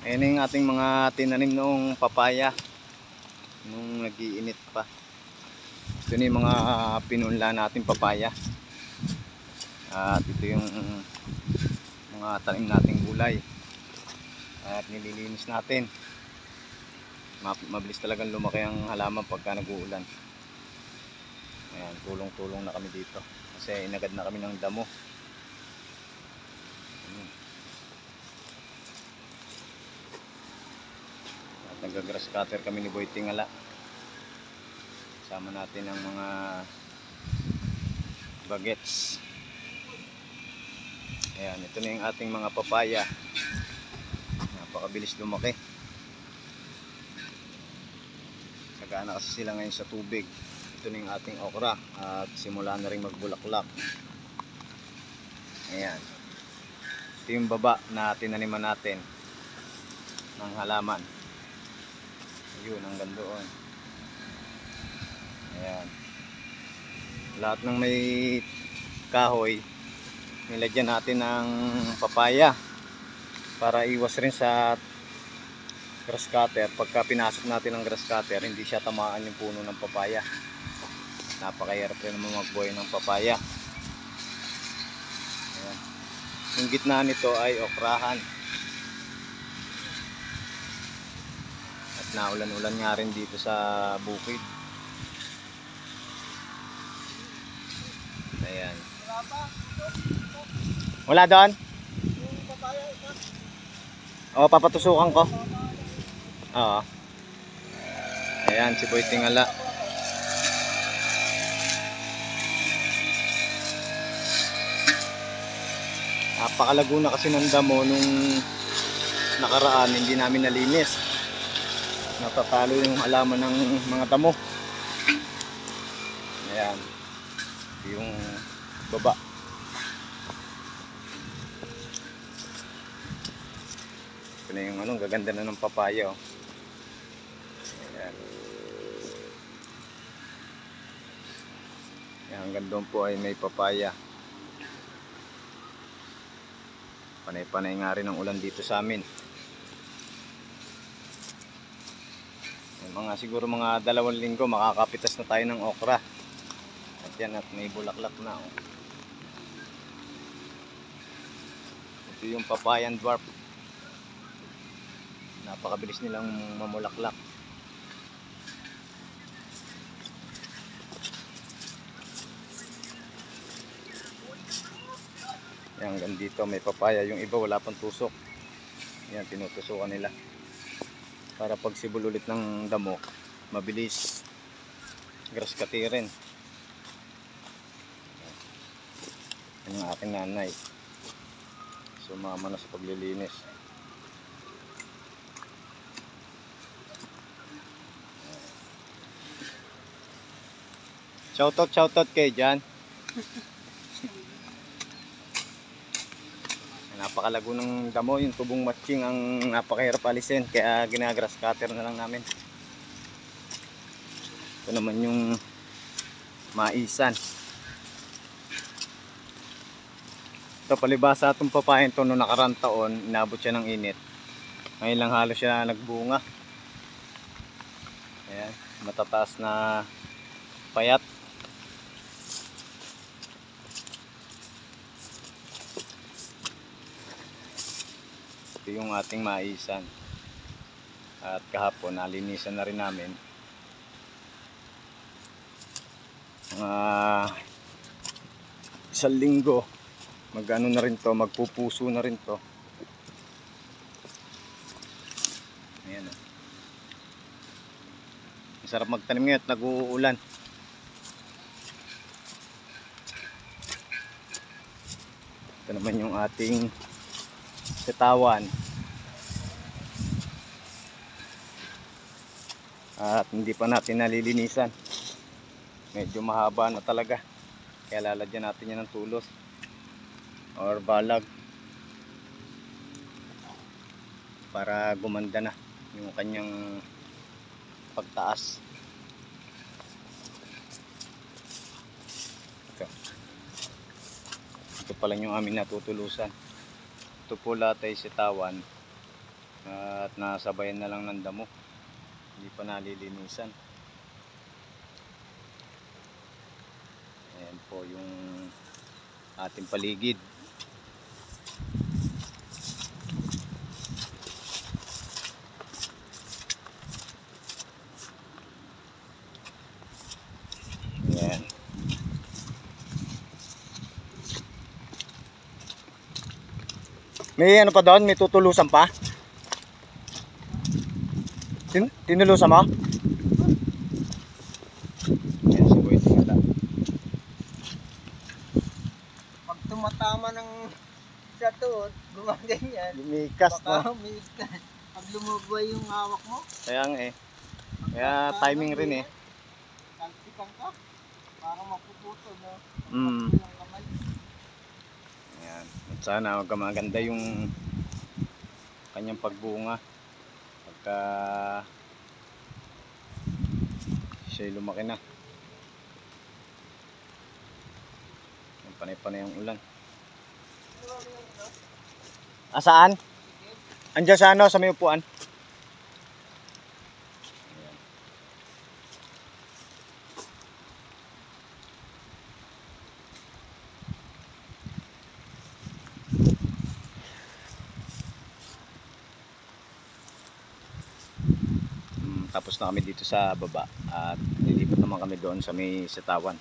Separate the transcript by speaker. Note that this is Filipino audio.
Speaker 1: Ayan yung ating mga tinanim noong papaya nung nag-iinit pa. Ito na yung mga pinunla natin papaya. At ito yung mga tanim nating gulay. At nililinis natin. Mabilis talagang lumaki ang halaman pagka nag-uulan. Ayan, tulong-tulong na kami dito. Kasi inagad na kami ng damo. At nag-grass cutter kami ni Boy Tingala. Kasama natin ang mga bagets. Ayan, ito na yung ating mga papaya. Napakabilis lumaki. Sagana kasi sila ngayon sa tubig. Ito na yung ating okra at simula na rin magbulaklak. Ayan. Ito yung baba na tinaniman natin ng halaman. Ayun, hanggang doon. Ayan. Lahat ng may kahoy, nilagyan natin ng papaya para iwas rin sa grass cutter. Pagka pinasok natin ang grass cutter, hindi siya tamaan yung puno ng papaya. Napakahirap rin naman magbuhay ng papaya. Ayan. Yung gitna nito ay okrahan. At naulan-ulan nga rin dito sa bukid. Ayan. Wala doon? O, papatusukan ko. Oo. Ayan, si Boy Tingala. Napakalago na kasi ng damo nung nakaraan, hindi namin nalinis. Natatalo yung halaman ng mga damo. Ayan. Yung baba. Ito na yung anong gaganda na ng papaya. Oh. Ayan. Ayan, hanggang doon po ay may papaya. Panay-panay nga rin ang ulan dito sa amin. Siguro mga 2 linggo makakapitas na tayo ng okra. At yan, at may bulaklak na. Oh. Ito yung papayan dwarf. Napakabilis nilang mamulaklak. Yan, hanggang dito may papaya. Yung iba wala pang tusok. Yan, tinutusukan nila. Para pag sibol ulit ng damo, mabilis grass cutterin. Yan ang aking nanay. Sumama na sa paglilinis. Shoutout kay Jan. Napakalago ng damo, yung tubong matching ang napakahirap alisin, kaya ginagrass cutter na lang namin. Ito naman yung maisan. Ito, palibasa itong papayan to, noong nakarang taon inabot siya ng init. Ngayon lang halos siya nagbunga. Ayan, matataas na payat. Ito yung ating maisan. At kahapon nalinisan na rin namin. Mga 1 linggo magano na rin to, magpupuso na rin to. Ayan. Masarap magtanim ngayon at nag-uulan. Ito naman yung ating sitawan. At hindi pa natin nalilinisan. Medyo mahaba na talaga. Kaya lalagyan natin yan ng tulos or balag para gumanda na yung kanyang pagtaas. Ito pala yung aming natutulusan. Ito po lahat ay sitawan At nasabayan na lang ng damo. Hindi pa nalilinisan. Ayan po yung ating paligid. Ayan. May ano pa doon? May tutulusan pa? Tinulusan mo? Ayan, si Boy tingala.
Speaker 2: Pag tumatama ng sa tuhod, gumaganyan.
Speaker 1: Lumikas na.
Speaker 2: Baka umiikas. Pag lumubay yung hawak mo,
Speaker 1: Kaya nga eh. Kaya timing rin eh.
Speaker 2: talsikan ka. Parang mapuputo, no?
Speaker 1: Mm.
Speaker 2: Ang kamay.
Speaker 1: Ayan. At sana maganda yung kanyang pagbunga. Pagka siya'y lumaki na. Panay-panay ang ulan. Saan? Andiyan sa ano, sa may upuan. Ayan. Tapos na kami dito sa baba at nilipat naman kami doon sa may sitawan.